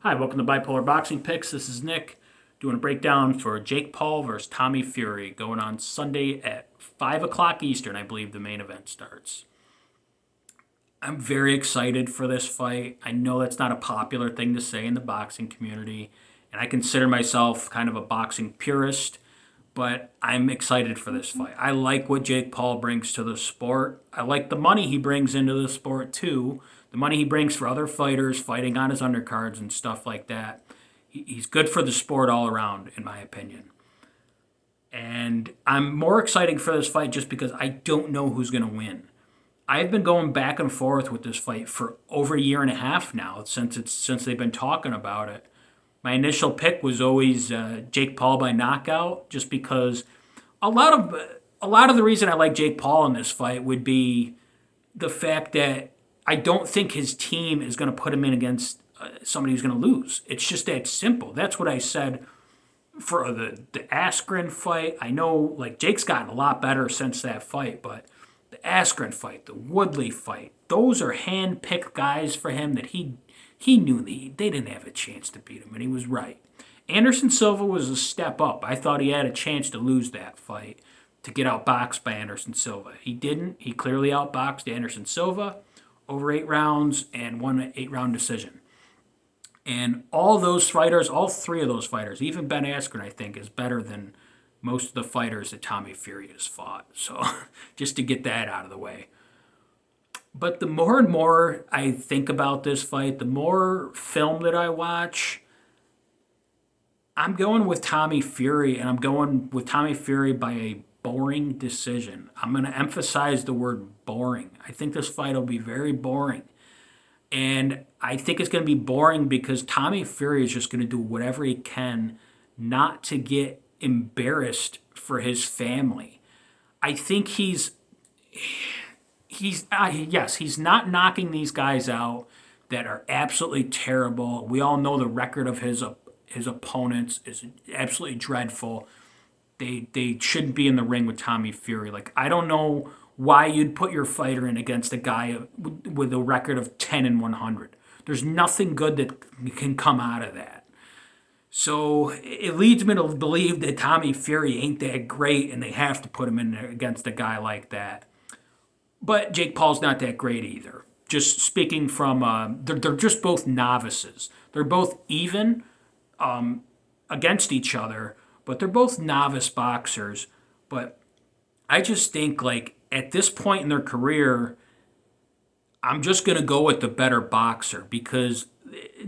Hi, welcome to Bipolar Boxing Picks. This is Nick doing a breakdown for Jake Paul versus Tommy Fury going on Sunday at 5 o'clock Eastern. I believe the main event starts. I'm very excited for this fight. I know that's not a popular thing to say in the boxing community, and I consider myself kind of a boxing purist, but I'm excited for this fight. I like what Jake Paul brings to the sport. I like the money he brings into the sport too. The money he brings for other fighters fighting on his undercards and stuff like that. He's good for the sport all around, in my opinion. And I'm more excited for this fight just because I don't know who's going to win. I've been going back and forth with this fight for over a year and a half now since they've been talking about it. My initial pick was always Jake Paul by knockout, just because a lot of a lot of the reason I like Jake Paul in this fight would be the fact that I don't think his team is going to put him in against somebody who's going to lose. It's just that simple. That's what I said for the Askren fight. I know like Jake's gotten a lot better since that fight, but the Askren fight, the Woodley fight, those are hand-picked guys for him that he knew they didn't have a chance to beat him, and he was right. Anderson Silva was a step up. I thought he had a chance to lose that fight, to get outboxed by Anderson Silva. He didn't. He clearly outboxed Anderson Silva over 8 rounds and won an 8-round decision. And all those fighters, all three of those fighters, even Ben Askren, I think, is better than most of the fighters that Tommy Fury has fought. So just to get that out of the way. But the more and more I think about this fight, the more film that I watch, I'm going with Tommy Fury, and I'm going with Tommy Fury by a boring decision. I'm going to emphasize the word boring. I think this fight will be very boring. And I think it's going to be boring because Tommy Fury is just going to do whatever he can not to get embarrassed for his family. I think yes, he's not knocking these guys out that are absolutely terrible. We all know the record of his opponents is absolutely dreadful. They shouldn't be in the ring with Tommy Fury. Like, I don't know why you'd put your fighter in against a guy with a record of 10-100. There's nothing good that can come out of that. So it leads me to believe that Tommy Fury ain't that great, and they have to put him in there against a guy like that. But Jake Paul's not that great either. Just speaking from, they're just both novices. They're both even against each other, but they're both novice boxers. But I just think, like, at this point in their career, I'm just going to go with the better boxer because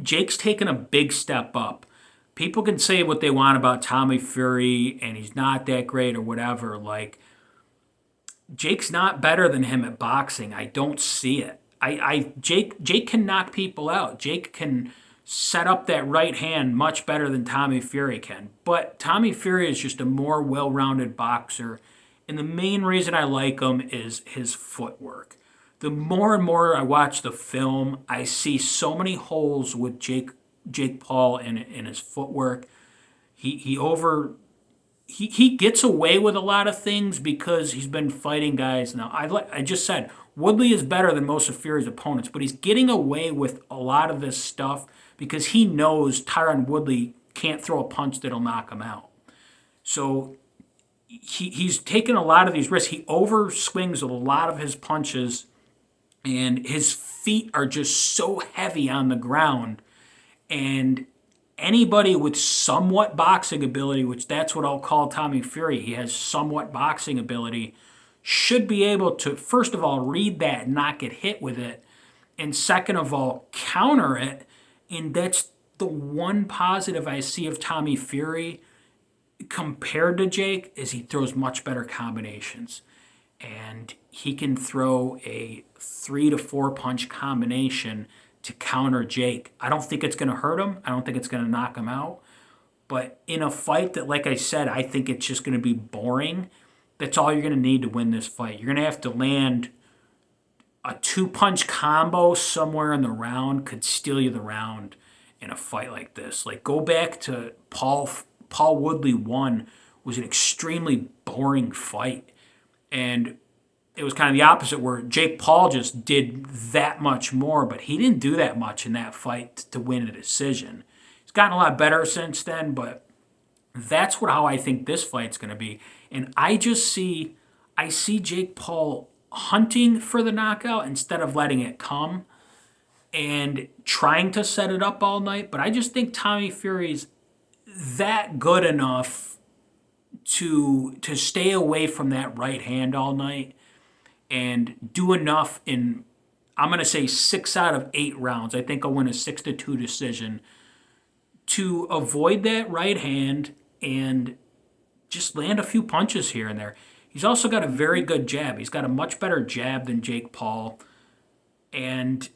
Jake's taken a big step up. People can say what they want about Tommy Fury and he's not that great or whatever. Like, Jake's not better than him at boxing. I don't see it. Jake can knock people out. Jake can set up that right hand much better than Tommy Fury can. But Tommy Fury is just a more well-rounded boxer, and the main reason I like him is his footwork. The more and more I watch the film, I see so many holes with Jake Paul in his footwork. He gets away with a lot of things because he's been fighting guys. Now, I just said Woodley is better than most of Fury's opponents, but he's getting away with a lot of this stuff because he knows Tyron Woodley can't throw a punch that'll knock him out. So he's taken a lot of these risks. He overswings a lot of his punches, and his feet are just so heavy on the ground. And anybody with somewhat boxing ability, which that's what I'll call Tommy Fury, he has somewhat boxing ability, should be able to, first of all, read that and not get hit with it, and second of all, counter it. And that's the one positive I see of Tommy Fury compared to Jake is he throws much better combinations. And he can throw a 3 to 4 punch combination to counter Jake. I don't think it's going to hurt him. I don't think it's going to knock him out. But in a fight that, like I said, I think it's just going to be boring, that's all you're going to need to win this fight. You're going to have to land a 2-punch combo somewhere in the round could steal you the round in a fight like this. Like, go back to Paul Woodley 1 was an extremely boring fight. And it was kind of the opposite where Jake Paul just did that much more, but he didn't do that much in that fight to win a decision. He's gotten a lot better since then, but that's how I think this fight's going to be. And I see Jake Paul hunting for the knockout instead of letting it come and trying to set it up all night. But I just think Tommy Fury's that good enough to stay away from that right hand all night and do enough in, I'm going to say 6 out of 8 rounds. I think I'll win a 6-2 decision to avoid that right hand and just land a few punches here and there. He's also got a very good jab. He's got a much better jab than Jake Paul. And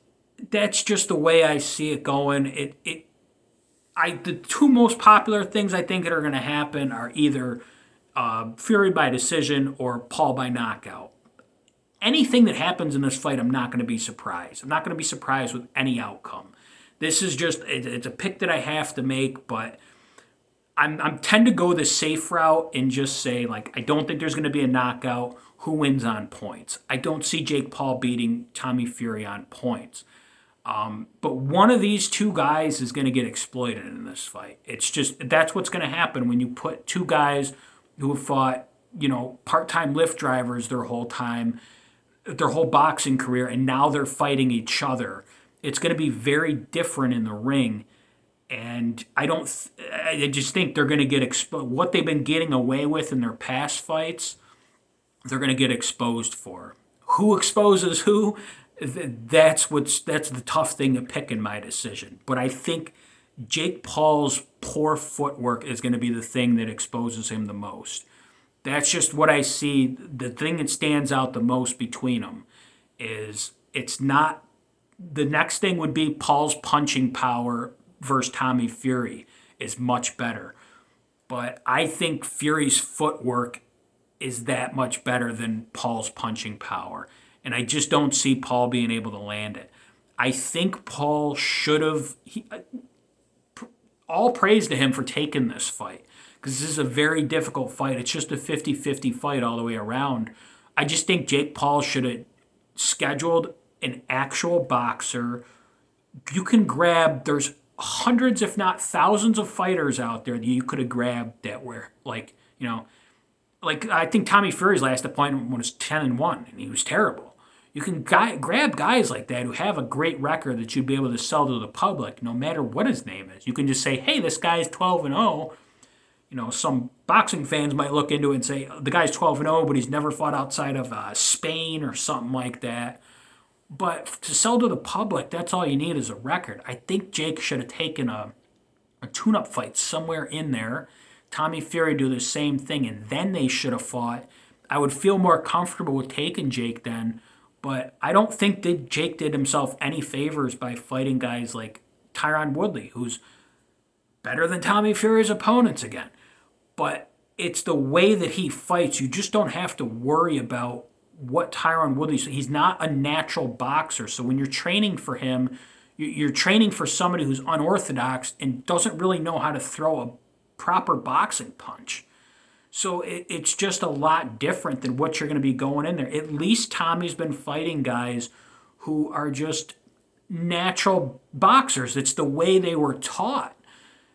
that's just the way I see it going. The two most popular things I think that are going to happen are either Fury by decision or Paul by knockout. Anything that happens in this fight, I'm not going to be surprised. I'm not going to be surprised with any outcome. This is just, it's a pick that I have to make, but I'm tend to go the safe route and just say, like, I don't think there's going to be a knockout. Who wins on points? I don't see Jake Paul beating Tommy Fury on points. But one of these two guys is going to get exploited in this fight. It's just, that's what's going to happen when you put two guys who have fought, part-time Lyft drivers their whole boxing career, and now they're fighting each other. It's going to be very different in the ring. And I just think they're going to get exposed. What they've been getting away with in their past fights, they're going to get exposed for. Who exposes who? That's the tough thing to pick in my decision. But I think Jake Paul's poor footwork is going to be the thing that exposes him the most. That's just what I see. The thing that stands out the most between them is it's not. The next thing would be Paul's punching power versus Tommy Fury is much better. But I think Fury's footwork is that much better than Paul's punching power. And I just don't see Paul being able to land it. I think Paul should have... all praise to him for taking this fight, because this is a very difficult fight. It's just a 50-50 fight all the way around. I just think Jake Paul should have scheduled an actual boxer. You can grab... There's hundreds, if not thousands, of fighters out there that you could have grabbed that were like I think Tommy Fury's last appointment was 10-1, and he was terrible. You can grab guys like that who have a great record that you'd be able to sell to the public, no matter what his name is. You can just say, "Hey, this guy's 12-0." Some boxing fans might look into it and say, "The guy's 12-0, but he's never fought outside of Spain or something like that." But to sell to the public, that's all you need is a record. I think Jake should have taken a tune-up fight somewhere in there. Tommy Fury do the same thing, and then they should have fought. I would feel more comfortable with taking Jake then, but I don't think that Jake did himself any favors by fighting guys like Tyron Woodley, who's better than Tommy Fury's opponents again. But it's the way that he fights. You just don't have to worry about what Tyron Woodley, he's not a natural boxer. So when you're training for him, you're training for somebody who's unorthodox and doesn't really know how to throw a proper boxing punch. So it's just a lot different than what you're going to be going in there. At least Tommy's been fighting guys who are just natural boxers. It's the way they were taught.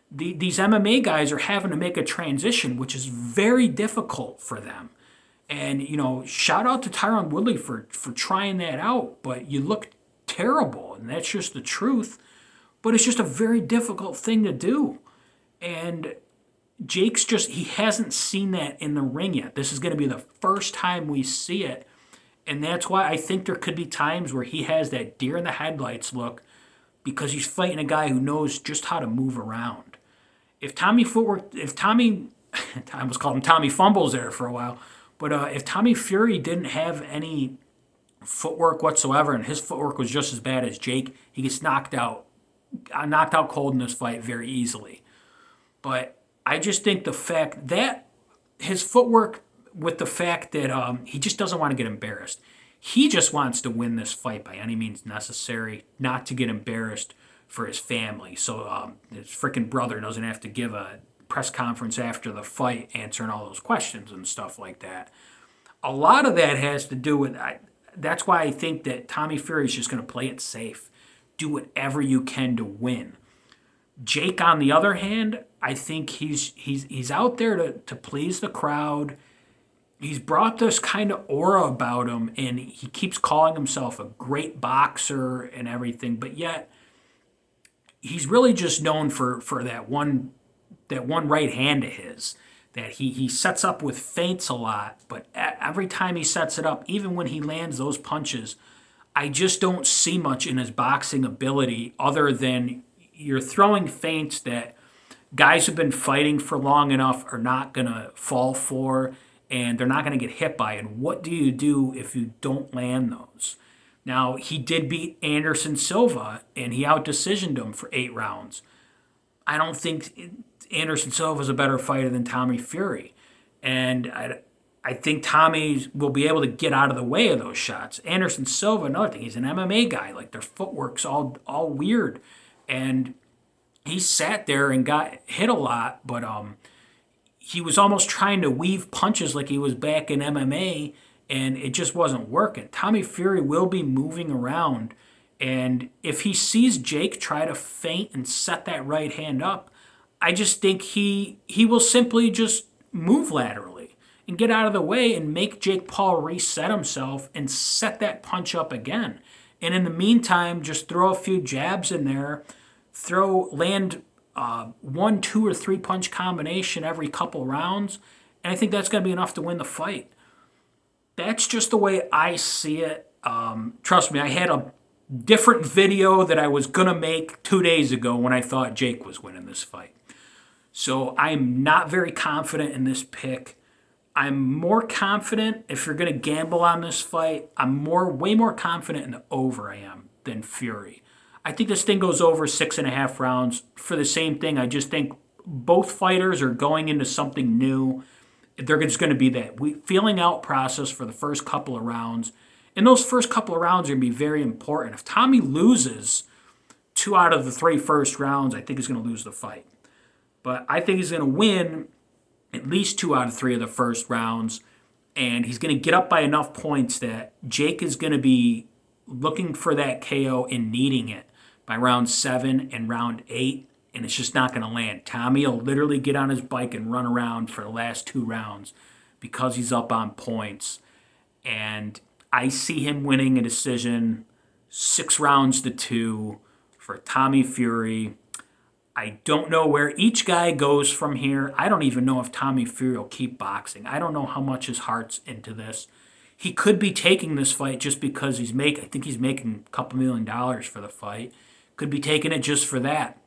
These MMA guys are having to make a transition, which is very difficult for them. And, shout out to Tyron Woodley for trying that out, but you look terrible, and that's just the truth. But it's just a very difficult thing to do. And Jake's he hasn't seen that in the ring yet. This is going to be the first time we see it. And that's why I think there could be times where he has that deer in the headlights look, because he's fighting a guy who knows just how to move around. I almost called him Tommy Fumbles there for a while. But if Tommy Fury didn't have any footwork whatsoever, and his footwork was just as bad as Jake, he gets knocked out cold in this fight very easily. But I just think the fact that his footwork, with the fact that he just doesn't want to get embarrassed. He just wants to win this fight by any means necessary, not to get embarrassed for his family. So his freaking brother doesn't have to give a press conference after the fight answering all those questions and stuff like that. a lot of that has to do with that's why I think that Tommy Fury is just going to play it safe. Do whatever you can to win. Jake, on the other hand, I think he's out there to please the crowd. He's brought this kind of aura about him, and he keeps calling himself a great boxer and everything, but yet he's really just known for that one right hand of his that he sets up with feints a lot, but every time he sets it up, even when he lands those punches, I just don't see much in his boxing ability other than you're throwing feints that guys who've been fighting for long enough are not going to fall for, and they're not going to get hit by. And what do you do if you don't land those? Now, he did beat Anderson Silva, and he out-decisioned him for 8 rounds. I don't think Anderson Silva is a better fighter than Tommy Fury. And I think Tommy will be able to get out of the way of those shots. Anderson Silva, another thing, he's an MMA guy. Like, their footwork's all weird. And he sat there and got hit a lot, but he was almost trying to weave punches like he was back in MMA, and it just wasn't working. Tommy Fury will be moving around, and if he sees Jake try to feint and set that right hand up, I just think he will simply just move laterally and get out of the way and make Jake Paul reset himself and set that punch up again. And in the meantime, just throw a few jabs in there, land 1, 2, or 3 punch combination every couple rounds, and I think that's going to be enough to win the fight. That's just the way I see it. Trust me, I had a different video that I was going to make 2 days ago when I thought Jake was winning this fight. So I'm not very confident in this pick. I'm more confident, if you're going to gamble on this fight, I'm way more confident in the over I am than Fury. I think this thing goes over 6.5 rounds for the same thing. I just think both fighters are going into something new. They're just going to be that feeling out process for the first couple of rounds. And those first couple of rounds are going to be very important. If Tommy loses 2 out of the 3 first rounds, I think he's going to lose the fight. But I think he's going to win at least 2 out of 3 of the first rounds. And he's going to get up by enough points that Jake is going to be looking for that KO and needing it by round 7 and round 8. And it's just not going to land. Tommy will literally get on his bike and run around for the last 2 rounds because he's up on points. And I see him winning a decision 6 rounds to 2 for Tommy Fury. I don't know where each guy goes from here. I don't even know if Tommy Fury will keep boxing. I don't know how much his heart's into this. He could be taking this fight just because I think he's making a couple $1 million for the fight. Could be taking it just for that.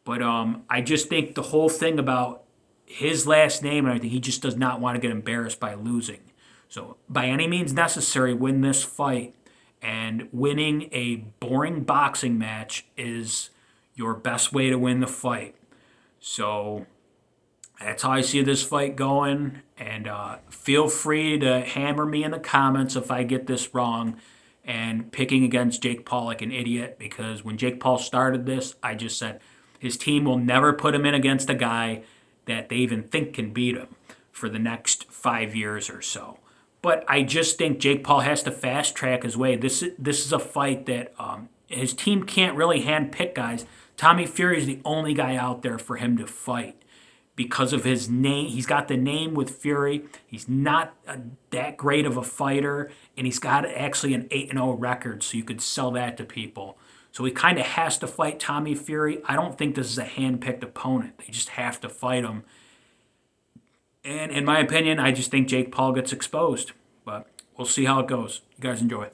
But I just think the whole thing about his last name and everything, he just does not want to get embarrassed by losing. So by any means necessary, win this fight. And winning a boring boxing match is your best way to win the fight. So that's how I see this fight going. And feel free to hammer me in the comments if I get this wrong and picking against Jake Paul like an idiot, because when Jake Paul started this, I just said his team will never put him in against a guy that they even think can beat him for the next 5 years or so. But I just think Jake Paul has to fast track his way. This is a fight that his team can't really handpick guys. Tommy Fury is the only guy out there for him to fight because of his name. He's got the name with Fury. He's not that great of a fighter, and he's got actually an 8-0 record, so you could sell that to people. So he kind of has to fight Tommy Fury. I don't think this is a hand-picked opponent. They just have to fight him. And in my opinion, I just think Jake Paul gets exposed. But we'll see how it goes. You guys enjoy.